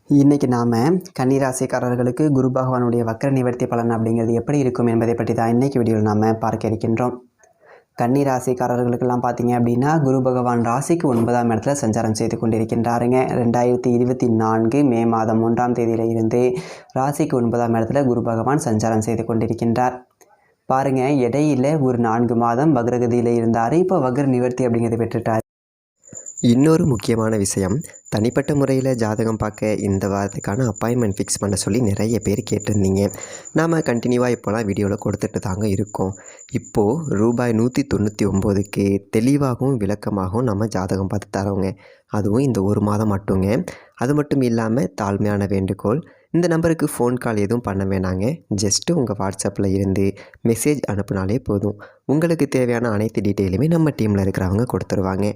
இன்றைக்கி நாம் கன்னிராசிக்காரர்களுக்கு குரு பகவானுடைய வக்ர நிவர்த்தி பலன் அப்படிங்கிறது எப்படி இருக்கும் என்பதை பற்றி தான் இன்றைக்கி வீடியோவில் நாம் பார்க்க இருக்கின்றோம். கன்னிராசிக்காரர்களுக்கெல்லாம் பார்த்தீங்க அப்படின்னா குரு பகவான் ராசிக்கு 9ஆம் இடத்துல சஞ்சாரம் செய்து கொண்டிருக்கின்றாருங்க. 2024 மே மாதம் 1ஆம் தேதியில் இருந்து ராசிக்கு 9ஆம் இடத்துல குரு பகவான் சஞ்சாரம் செய்து கொண்டிருக்கின்றார். பாருங்கள், இடையில ஒரு 4 மாதம் வக்ரகதியில் இருந்தார். இப்போ வக்ர நிவர்த்தி அப்படிங்கிறத பெற்றுட்டார். இன்னொரு முக்கியமான விஷயம், தனிப்பட்ட முறையில் ஜாதகம் பார்க்க இந்த வாரத்துக்கான அப்பாயின்மெண்ட் ஃபிக்ஸ் பண்ண சொல்லி நிறைய பேர் கேட்டிருந்தீங்க. நாம் கண்டினியூவாக இப்போலாம் வீடியோவில் கொடுத்துட்டு தாங்க இருக்கோம். இப்போது ரூபாய் 199க்கு தெளிவாகவும் விளக்கமாகவும் நம்ம ஜாதகம் பார்த்து தரோங்க. அதுவும் இந்த ஒரு மாதம் மட்டுங்க. அது மட்டும் இல்லாமல் தாழ்மையான வேண்டுகோள், இந்த நம்பருக்கு ஃபோன் கால் எதுவும் பண்ண வேணாங்க. ஜஸ்ட்டு உங்கள் வாட்ஸ்அப்பில் இருந்து மெசேஜ் அனுப்புனாலே போதும். உங்களுக்கு தேவையான அனைத்து டீட்டெயிலுமே நம்ம டீமில் இருக்கிறவங்க கொடுத்துருவாங்க.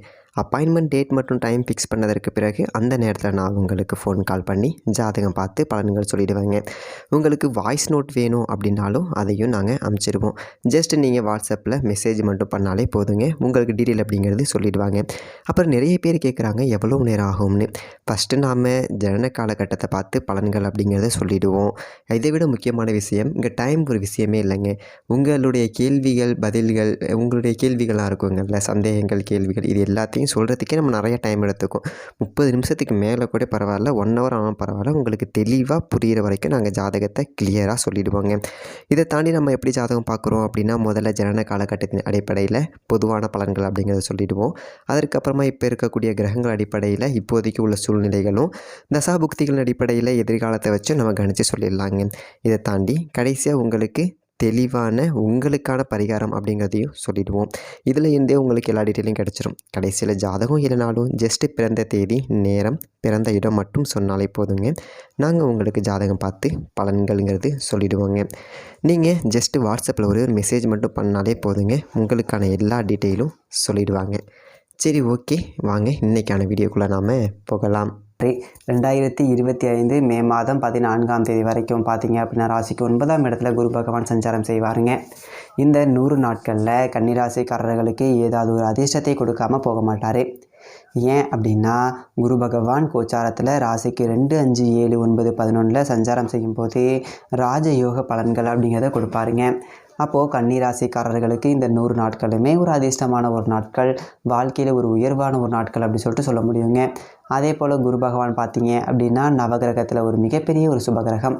அப்பாயின்மெண்ட் டேட் மற்றும் டைம் ஃபிக்ஸ் பண்ணதற்கு பிறகு அந்த நேரத்தில் நான் உங்களுக்கு ஃபோன் கால் பண்ணி ஜாதகம் பார்த்து பலன்கள் சொல்லிவிடுவேங்க. உங்களுக்கு வாய்ஸ் நோட் வேணும் அப்படின்னாலும் அதையும் நாங்கள் அனுப்பிச்சிடுவோம். ஜஸ்ட் நீங்கள் வாட்ஸ்அப்பில் மெசேஜ் மட்டும் பண்ணாலே போதுங்க. உங்களுக்கு டீட்டெயில் அப்படிங்கிறது சொல்லிவிடுவாங்க. அப்புறம் நிறைய பேர் கேட்குறாங்க எவ்வளோ நேரம் ஆகும்னு. ஃபஸ்ட்டு நாம் ஜனன காலகட்டத்தை பார்த்து பலன்கள் அப்படிங்கிறத சொல்லிவிடுவோம். இதை விட முக்கியமான விஷயம், இங்கே டைம் ஒரு விஷயமே இல்லைங்க. உங்களுடைய கேள்விகள் பதில்கள், உங்களுடைய கேள்விகளாக இருக்குங்கள்ல, சந்தேகங்கள் கேள்விகள், இது எல்லாத்தையும் சொல்கிறதுக்கே நம்ம நிறைய டைம் எடுத்துக்கும். 30 நிமிஷத்துக்கு மேலே கூட பரவாயில்ல, 1 ஹவர் ஆனாலும் பரவாயில்ல, உங்களுக்கு தெளிவாக புரிகிற வரைக்கும் நாங்கள் ஜாதகத்தை கிளியராக சொல்லிவிடுவோங்க. இதை தாண்டி நம்ம எப்படி ஜாதகம் பார்க்குறோம் அப்படின்னா, முதல்ல ஜனன காலகட்டத்தின் அடிப்படையில் பொதுவான பலன்கள் அப்படிங்கிறத சொல்லிவிடுவோம். அதற்கப்புறமா இப்போ இருக்கக்கூடிய கிரகங்கள் அடிப்படையில் இப்போதைக்கு உள்ள சூழ்நிலைகளும், தசாபுக்திகளின் அடிப்படையில் எதிர்காலத்தை வச்சு நம்ம கணித்து சொல்லிடலாங்க. இதை தாண்டி கடைசியாக உங்களுக்கு தெளிவான உங்களுக்கான பரிகாரம் அப்படிங்கிறதையும் சொல்லிவிடுவோம். இதில் இருந்தே உங்களுக்கு எல்லா டீட்டெயிலும் கிடச்சிரும். கடைசியில் ஜாதகம் இல்லைனாலும் ஜஸ்ட்டு பிறந்த தேதி, நேரம், பிறந்த இடம் மட்டும் சொன்னாலே போதுங்க. நாங்கள் உங்களுக்கு ஜாதகம் பார்த்து பலன்கள்ங்கிறது சொல்லிவிடுவோங்க. நீங்கள் ஜஸ்ட்டு வாட்ஸ்அப்பில் ஒரு மெசேஜ் மட்டும் பண்ணாலே போதுங்க. உங்களுக்கான எல்லா டீட்டெயிலும் சொல்லிவிடுவாங்க. சரி, ஓகே, வாங்க இன்றைக்கான வீடியோக்குள்ளே நாம் போகலாம். 2025 மே மாதம் 14ஆம் தேதி வரைக்கும் பார்த்தீங்க அப்படின்னா ராசிக்கு 9ஆம் இடத்துல குரு பகவான் சஞ்சாரம் செய்வாருங்க. இந்த 100 நாட்களில் கன்னிராசிக்காரர்களுக்கு ஏதாவது ஒரு அதிர்ஷ்டத்தை கொடுக்காமல் போக மாட்டார். ஏன் அப்படின்னா, குரு பகவான் கோச்சாரத்தில் ராசிக்கு 2, 5, 7, 9, 11 சஞ்சாரம் செய்யும்போது ராஜயோக பலன்கள் அப்படிங்கிறத கொடுப்பாருங்க. அப்போது கன்னிராசிக்காரர்களுக்கு இந்த 100 நாட்களுமே ஒரு அதிர்ஷ்டமான ஒரு நாட்கள், வாழ்க்கையில் ஒரு உயர்வான ஒரு நாட்கள் அப்படி சொல்லிட்டு சொல்ல முடியுங்க. அதே போல் குரு பகவான் பார்த்தீங்க அப்படின்னா நவகிரகத்தில் ஒரு மிகப்பெரிய ஒரு சுபகிரகம்.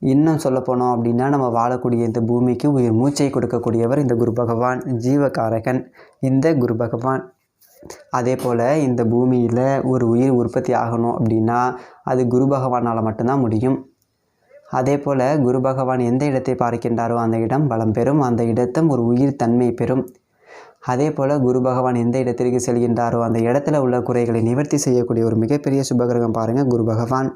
இன்னும் சொல்லப்போனோம் அப்படின்னா, நம்ம வாழக்கூடிய இந்த பூமிக்கு உயிர் மூச்சை கொடுக்கக்கூடியவர் இந்த குரு பகவான், ஜீவகாரகன் இந்த குரு பகவான். அதே போல் இந்த பூமியில் ஒரு உயிர் உற்பத்தி ஆகணும் அப்படின்னா அது குரு பகவானால் மட்டும்தான் முடியும். அதே போல் குரு பகவான் எந்த இடத்தை பார்க்கின்றாரோ அந்த இடம் பலம் பெறும், அந்த இடத்தும் ஒரு உயிர் தன்மை பெறும். அதே போல் குரு பகவான் எந்த இடத்திற்கு செல்கின்றாரோ அந்த இடத்துல உள்ள குறைகளை நிவர்த்தி செய்யக்கூடிய ஒரு மிகப்பெரிய சுபகிரகம் பாருங்கள் குரு பகவான்.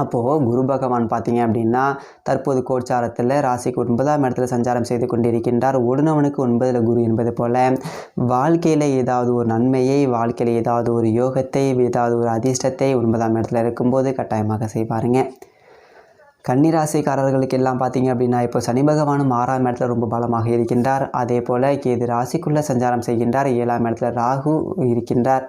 அப்போது குரு பகவான் பார்த்தீங்க அப்படின்னா தற்போது கோச்சாரத்தில் ராசிக்கு 9ஆம் இடத்துல சஞ்சாரம் செய்து கொண்டிருக்கின்றார். உடனவனுக்கு 9ல் குரு என்பது போல் வாழ்க்கையில் ஏதாவது ஒரு நன்மையை, வாழ்க்கையில் ஏதாவது ஒரு யோகத்தை, ஏதாவது ஒரு அதிர்ஷ்டத்தை 9ஆம் இடத்துல இருக்கும்போது கட்டாயமாக செய்வாருங்க. கன்னிராசிக்காரர்களுக்கு எல்லாம் பார்த்தீங்க அப்படின்னா இப்போ சனி பகவானும் 6ஆம் இடத்துல ரொம்ப பலமாக இருக்கின்றார். அதே போல் கேது ராசிக்குள்ளே சஞ்சாரம் செய்கின்றார். 7ஆம் இடத்துல ராகு இருக்கின்றார்.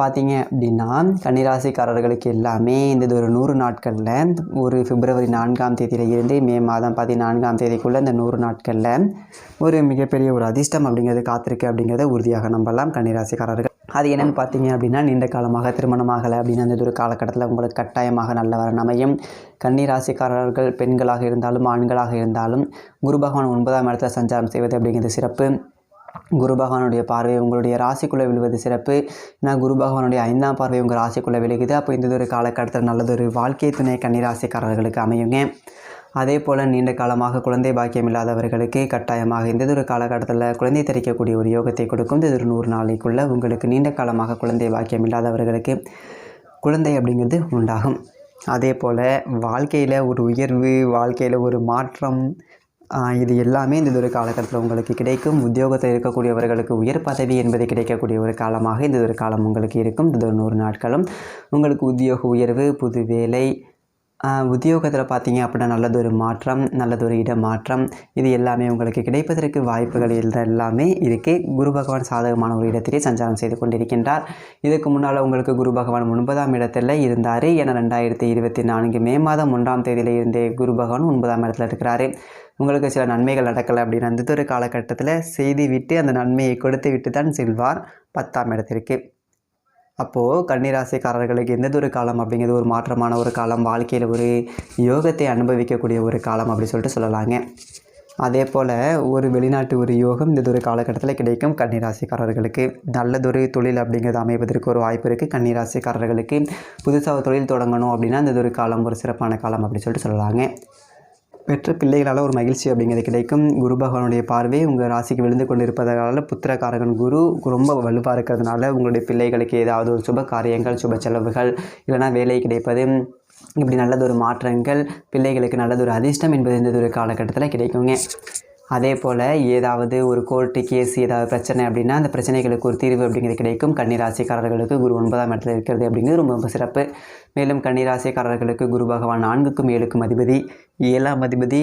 பார்த்தீங்க அப்படின்னா கன்னிராசிக்காரர்களுக்கு எல்லாமே இந்த ஒரு 100 நாட்களில் ஒரு பிப்ரவரி 4ஆம் தேதியில் இருந்து மே மாதம் 14ஆம் தேதிக்குள்ளே இந்த 100 நாட்களில் ஒரு மிகப்பெரிய ஒரு அதிர்ஷ்டம் அப்படிங்கிறது காத்திருக்கு அப்படிங்கிறத உறுதியாக நம்பலாம் கன்னிராசிக்காரர்கள். அது என்னென்னு பார்த்தீங்க அப்படின்னா, நீண்ட காலமாக திருமணமாகலை அப்படின்னு அந்த ஒரு காலகட்டத்தில் உங்களுக்கு கட்டாயமாக நல்ல வரன் அமையும். கன்னிராசிக்காரர்கள் பெண்களாக இருந்தாலும் ஆண்களாக இருந்தாலும் குரு பகவான் 9ஆம் இடத்துல சஞ்சாரம் செய்வது அப்படிங்கிறது சிறப்பு. குரு பகவானுடைய பார்வை உங்களுடைய ராசிக்குள்ளே விழுவது சிறப்பு. ஏன்னா குரு பகவானுடைய 5ஆம் பார்வை உங்கள் ராசிக்குள்ளே விழுகுது. அப்போ இந்த ஒரு காலகட்டத்தில் நல்லதொரு வாழ்க்கை துணை கன்னிராசிக்காரர்களுக்கு அமையுங்க. அதே போல் நீண்ட காலமாக குழந்தை பாக்கியம் இல்லாதவர்களுக்கு கட்டாயமாக இந்த ஒரு காலகட்டத்தில் குழந்தை தரிக்கக்கூடிய ஒரு யோகத்தை கொடுக்கும். இந்த ஒரு 100 நாளைக்குள்ளே உங்களுக்கு நீண்ட காலமாக குழந்தை பாக்கியம் இல்லாதவர்களுக்கு குழந்தை அப்படிங்கிறது உண்டாகும். அதே போல் வாழ்க்கையில் ஒரு உயர்வு, வாழ்க்கையில் ஒரு மாற்றம், இது எல்லாமே இந்த ஒரு காலகட்டத்தில் உங்களுக்கு கிடைக்கும். உத்தியோகத்தில் இருக்கக்கூடியவர்களுக்கு உயர் பதவி என்பது கிடைக்கக்கூடிய ஒரு காலமாக இந்த ஒரு காலம் உங்களுக்கு இருக்கும். இந்த 100 நாட்களும் உங்களுக்கு உத்தியோக உயர்வு, புது வேலை, உத்தியோகத்தில் பார்த்தீங்க அப்படின்னா நல்லதொரு மாற்றம், நல்லதொரு இடமாற்றம் இது எல்லாமே உங்களுக்கு கிடைப்பதற்கு வாய்ப்புகள் எல்லாமே இருக்குது. குரு பகவான் சாதகமான ஒரு இடத்திலே சஞ்சாரம் செய்து கொண்டிருக்கின்றார். இதுக்கு முன்னால் உங்களுக்கு குரு பகவான் 9ஆம் இடத்துல இருந்தார். ஏன்னா 2024 மே மாதம் 1ஆம் தேதியில் இருந்தே குரு பகவான் 9ஆம் இடத்துல இருக்கிறாரு. உங்களுக்கு சில நன்மைகள் நடக்கலை அப்படின்னு அந்த ஒரு காலகட்டத்தில் செய்து விட்டு அந்த நன்மையை கொடுத்து விட்டு தான் செல்வார் 10ஆம் இடத்திற்கு. அப்போது கன்னிராசிக்காரர்களுக்கு எந்ததொரு காலம் அப்படிங்கிறது ஒரு மாற்றமான ஒரு காலம், வாழ்க்கையில் ஒரு யோகத்தை அனுபவிக்கக்கூடிய ஒரு காலம் அப்படி சொல்லிட்டு சொல்லலாங்க. அதே போல் ஒரு வெளிநாட்டு ஒரு யோகம் இந்ததொரு காலகட்டத்தில் கிடைக்கும் கன்னிராசிக்காரர்களுக்கு. நல்லதொரு தொழில் அப்படிங்கிறது அமைவதற்கு ஒரு வாய்ப்பு இருக்குது. கன்னிராசிக்காரர்களுக்கு புதுசாக தொழில் தொடங்கணும் அப்படின்னா இந்ததொரு காலம் ஒரு சிறப்பான காலம் அப்படி சொல்லிட்டு சொல்லலாங்க. பெற்ற பிள்ளைகளால் ஒரு மகிழ்ச்சி அப்படிங்கிறது கிடைக்கும். குரு பகவானுடைய பார்வை உங்கள் ராசிக்கு விழுந்து கொண்டு இருப்பதனால புத்திரகாரகன் குரு ரொம்ப வலுவாக இருக்கிறதுனால உங்களுடைய பிள்ளைகளுக்கு ஏதாவது ஒரு சுப காரியங்கள், சுப செலவுகள், இல்லைனா வேலை கிடைப்பது, இப்படி நல்லதொரு மாற்றங்கள், பிள்ளைகளுக்கு நல்லதொரு அதிர்ஷ்டம் என்பது இந்த காலகட்டத்தில் கிடைக்குங்க. அதே போல் ஏதாவது ஒரு கோர்ட்டு கேஸ் ஏதாவது பிரச்சனை அப்படின்னா அந்த பிரச்சனைகளுக்கு ஒரு தீர்வு அப்படிங்கிறது கிடைக்கும். கன்னிராசிக்காரர்களுக்கு குரு 9ஆம் இடத்துல இருக்கிறது அப்படிங்கிறது ரொம்ப ரொம்ப சிறப்பு. மேலும் கன்னிராசிக்காரர்களுக்கு குரு பகவான் 4க்கும் 7க்கும் அதிபதி, 7ஆம் அதிபதி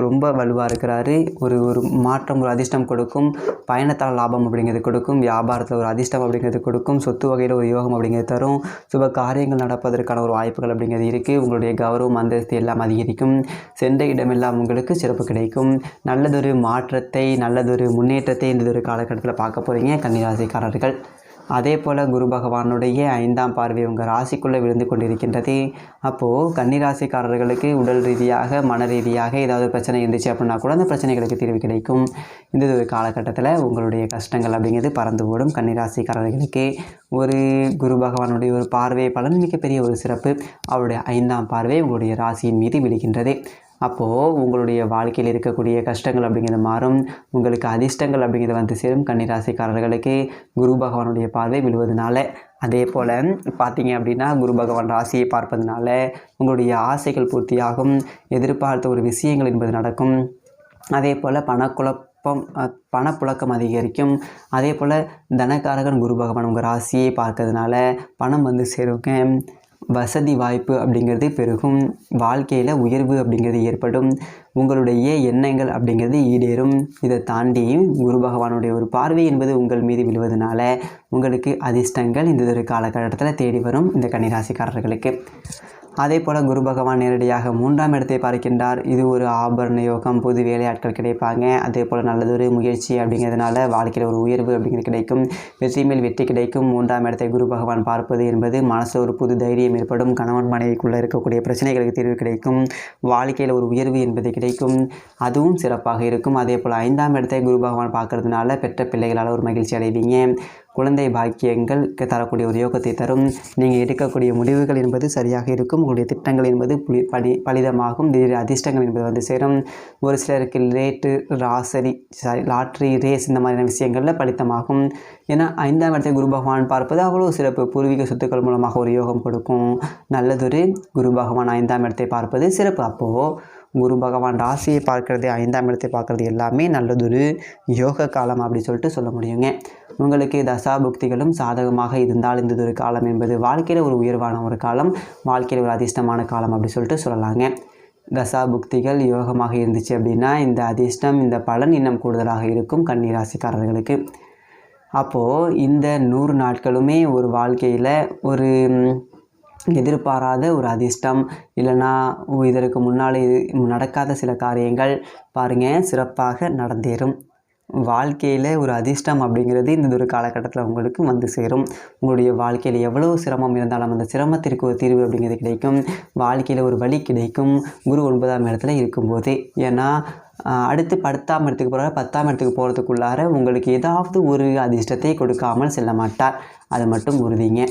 ரொம்ப வலுவாக இருக்கிறாரு. ஒரு மாற்றம், ஒரு அதிர்ஷ்டம் கொடுக்கும். பயணத்தால் லாபம் அப்படிங்கிறது கொடுக்கும். வியாபாரத்தில் ஒரு அதிர்ஷ்டம் அப்படிங்கிறது கொடுக்கும். சொத்து வகையில் ஒரு யோகம் அப்படிங்கிறது தரும். சுப காரியங்கள் நடப்பதற்கான ஒரு வாய்ப்புகள் அப்படிங்கிறது இருக்குது. உங்களுடைய கௌரவம், அந்தஸ்து எல்லாம் அதிகரிக்கும். சென்ற இடமெல்லாம் உங்களுக்கு சிறப்பு கிடைக்கும். நல்லதொரு மாற்றத்தை, நல்லதொரு முன்னேற்றத்தை இந்த காலகட்டத்தில் பார்க்க போகிறீங்க கன்னிராசிக்காரர்கள். அதே போல் குரு பகவானுடைய 5ஆம் பார்வை உங்கள் ராசிக்குள்ளே விழுந்து கொண்டிருக்கின்றது. அப்போது கன்னிராசிக்காரர்களுக்கு உடல் ரீதியாக, மன ரீதியாக ஏதாவது பிரச்சனை இருந்துச்சு அப்படின்னா கூட அந்த பிரச்சனைகளுக்கு தீர்வு கிடைக்கும். இந்த ஒரு காலகட்டத்தில் உங்களுடைய கஷ்டங்கள் அப்படிங்கிறது பறந்து ஓடும். கன்னிராசிக்காரர்களுக்கு ஒரு குரு பகவானுடைய ஒரு பார்வை பலன் மிகப்பெரிய ஒரு சிறப்பு. அவருடைய 5ஆம் பார்வை உங்களுடைய ராசியின் மீது விழுகின்றது. அப்போது உங்களுடைய வாழ்க்கையில் இருக்கக்கூடிய கஷ்டங்கள் அப்படிங்கிறது மாறும். உங்களுக்கு அதிர்ஷ்டங்கள் அப்படிங்கிறது வந்து சேரும் கன்னிராசிக்காரர்களுக்கு குரு பகவானுடைய பார்வை விழுவதனால. அதே போல் பார்த்தீங்க அப்படின்னா குரு பகவான் ராசியை பார்ப்பதனால உங்களுடைய ஆசைகள் பூர்த்தியாகும். எதிர்பார்த்த ஒரு விஷயங்கள் என்பது நடக்கும். அதே போல் பணப்புழக்கம் அதிகரிக்கும். அதே போல் தனக்காரகன் குரு பகவான் உங்கள் ராசியை பார்க்கறதுனால பணம் வந்து சேருங்க. வசதி வாய்ப்பு அப்படிங்கிறது பெருகும். வாழ்க்கையில் உயர்வு அப்படிங்கிறது ஏற்படும். உங்களுடைய எண்ணங்கள் அப்படிங்கிறது ஈடேறும். இதை தாண்டி குரு பகவானுடைய ஒரு பார்வை என்பது உங்கள் மீது விழுவதனால உங்களுக்கு அதிர்ஷ்டங்கள் இந்த ஒரு காலகட்டத்தில் தேடி வரும் இந்த கன்னிராசிக்காரர்களுக்கு. அதே போல் குரு பகவான் நேரடியாக 3ஆம் இடத்தை பார்க்கின்றார். இது ஒரு ஆபரண யோகம், புது வேலையாட்கள் கிடைப்பாங்க. அதே போல் நல்லதொரு முயற்சி அப்படிங்கிறதுனால வாழ்க்கையில் ஒரு உயர்வு அப்படிங்கிறது கிடைக்கும். வெற்றி மேல் வெற்றி கிடைக்கும். 3ஆம் இடத்தை குரு பகவான் பார்ப்பது என்பது மனசில் ஒரு புது தைரியம் ஏற்படும். கணவன் மனைவிக்குள்ளே இருக்கக்கூடிய பிரச்சனைகளுக்கு தீர்வு கிடைக்கும். வாழ்க்கையில் ஒரு உயர்வு என்பது கிடைக்கும். அதுவும் சிறப்பாக இருக்கும். அதே போல் 5ஆம் இடத்தை குரு பகவான் பார்க்கறதுனால பெற்ற பிள்ளைகளால் ஒரு மகிழ்ச்சி அடைவீங்க. குழந்தை பாக்கியங்கள் தரக்கூடிய ஒரு யோகத்தை தரும். நீங்கள் எடுக்கக்கூடிய முடிவுகள் என்பது சரியாக இருக்கும். உங்களுடைய திட்டங்கள் என்பது பலிதமாகும். திடீர் அதிர்ஷ்டங்கள் என்பது வந்து சேரும். ஒரு சிலருக்கு லாட்ரி ரேஸ் இந்த மாதிரியான விஷயங்களில் பலித்தமாகும். ஏன்னா 5ஆம் இடத்தை குரு பகவான் பார்ப்பது அவ்வளோ சிறப்பு. பூர்வீக சொத்துக்கள் மூலமாக ஒரு யோகம் கொடுக்கும். நல்லதொரு குரு பகவான் 5ஆம் இடத்தை பார்ப்பது சிறப்பு. அப்போது குரு பகவான் ராசியை பார்க்கறது, 5ஆம் இடத்தை பார்க்குறது எல்லாமே நல்லதொரு யோக காலம் அப்படி சொல்லிட்டு சொல்ல முடியுங்க. உங்களுக்கு தசாபுக்திகளும் சாதகமாக இருந்தால் இந்த ஒரு காலம் என்பது வாழ்க்கையில் ஒரு உயர்வான ஒரு காலம், வாழ்க்கையில் ஒரு அதிர்ஷ்டமான காலம் அப்படி சொல்லிட்டு சொல்லலாங்க. தசாபுக்திகள் யோகமாக இருந்துச்சு அப்படின்னா இந்த அதிர்ஷ்டம், இந்த பலன் இன்னும் கூடுதலாக இருக்கும் கன்னிராசிக்காரர்களுக்கு. அப்போது இந்த 100 நாட்களுமே ஒரு வாழ்க்கையில் ஒரு எதிர்பாராத ஒரு அதிர்ஷ்டம், இல்லைனா இதற்கு முன்னால் நடக்காத சில காரியங்கள் பாருங்கள் சிறப்பாக நடந்தேறும். வாழ்க்கையில் ஒரு அதிர்ஷ்டம் அப்படிங்கிறது இந்த ஒரு காலகட்டத்தில் உங்களுக்கு வந்து சேரும். உங்களுடைய வாழ்க்கையில் எவ்வளோ சிரமம் இருந்தாலும் அந்த சிரமத்திற்கு ஒரு தீர்வு அப்படிங்கிறது கிடைக்கும். வாழ்க்கையில் ஒரு வழி கிடைக்கும் குரு 9ஆம் இடத்துல இருக்கும்போது. ஏன்னா அடுத்து 10ஆம் இடத்துக்கு போகிற 10ஆம் இடத்துக்கு போகிறதுக்குள்ளார உங்களுக்கு ஏதாவது ஒரு அதிர்ஷ்டத்தை கொடுக்காமல் செல்ல மாட்டார். அது மட்டும் உறுதிங்க.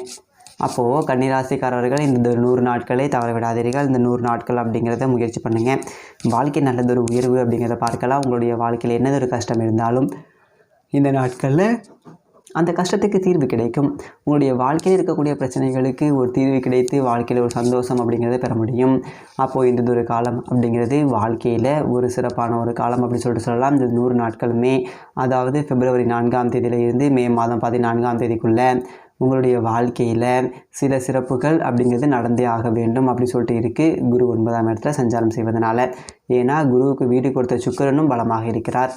அப்போது கன்னிராசிக்காரர்கள் இந்த 100 நாட்களே தவற விடாதீர்கள். இந்த 100 நாட்கள் அப்படிங்கிறத முயற்சி பண்ணுங்கள். வாழ்க்கை நல்லதொரு உயர்வு அப்படிங்கிறத பார்க்கலாம். உங்களுடைய வாழ்க்கையில் என்னதொரு கஷ்டம் இருந்தாலும் இந்த நாட்களில் அந்த கஷ்டத்துக்கு தீர்வு கிடைக்கும். உங்களுடைய வாழ்க்கையில் இருக்கக்கூடிய பிரச்சனைகளுக்கு ஒரு தீர்வு கிடைத்து வாழ்க்கையில் ஒரு சந்தோஷம் அப்படிங்கிறத பெற முடியும். அப்போது இந்த ஒரு காலம் அப்படிங்கிறது வாழ்க்கையில் ஒரு சிறப்பான ஒரு காலம் அப்படி சொல்லிட்டு சொல்லலாம். இந்த 100 நாட்களுமே, அதாவது பிப்ரவரி 4ஆம் தேதியிலிருந்து மே மாதம் 14ஆம் தேதிக்குள்ளே உங்களுடைய வாழ்க்கையில் சில சிறப்புகள் அப்படிங்கிறது நடந்தே ஆக வேண்டும் அப்படி சொல்லிட்டு இருக்குது குரு 9ஆம் இடத்துல சஞ்சாரம் செய்வதனால. ஏன்னா குருவுக்கு வீடு கொடுத்த சுக்கிரனும் பலமாக இருக்கிறார்.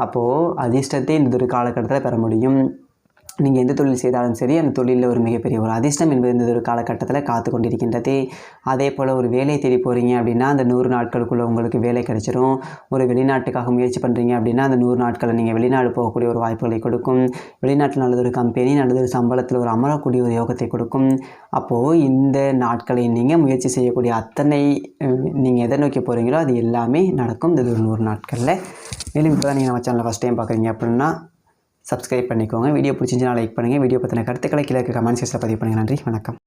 அப்போது அதிர்ஷ்டத்தை இந்த ஒரு காலகட்டத்தில் பெற முடியும். நீங்கள் எந்த தொழில் செய்தாலும் சரி அந்த தொழிலில் ஒரு மிகப்பெரிய ஒரு அதிர்ஷ்டம் என்பது இந்த ஒரு காலகட்டத்தில் காத்து கொண்டிருக்கின்றது. அதே போல் ஒரு வேலை தேடி போகிறீங்க அப்படின்னா அந்த 100 நாட்களுக்குள்ளே உங்களுக்கு வேலை கிடைச்சிரும். ஒரு வெளிநாட்டுக்காக முயற்சி பண்ணுறீங்க அப்படின்னா அந்த 100 நாட்களில் நீங்கள் வெளிநாடு போகக்கூடிய ஒரு வாய்ப்புகளை கொடுக்கும். வெளிநாட்டில் நல்லதொரு கம்பெனி நல்லதொரு சம்பளத்தில் ஒரு அமரக்கூடிய ஒரு யோகத்தை கொடுக்கும். அப்போது இந்த நாட்களை நீங்கள் முயற்சி செய்யக்கூடிய அத்தனை நீங்கள் எதை நோக்கி போகிறீங்களோ அது எல்லாமே நடக்கும் இந்த 100 நாட்களில். மேலும் இப்போ தான் நீங்கள் நம்ம சேனலில் ஃபஸ்ட் டைம் பார்க்குறீங்க அப்படின்னா சப்ஸ்கிரைப் பண்ணிக்கோங்க. வீடியோ பிடிச்சிருந்துச்சுன்னா லைக் பண்ணுங்கள். வீடியோ பற்றின கருத்துக்களை கீழே கமெண்ட் செக்ஷனில் பதிவு பண்ணுங்கள். நன்றி, வணக்கம்.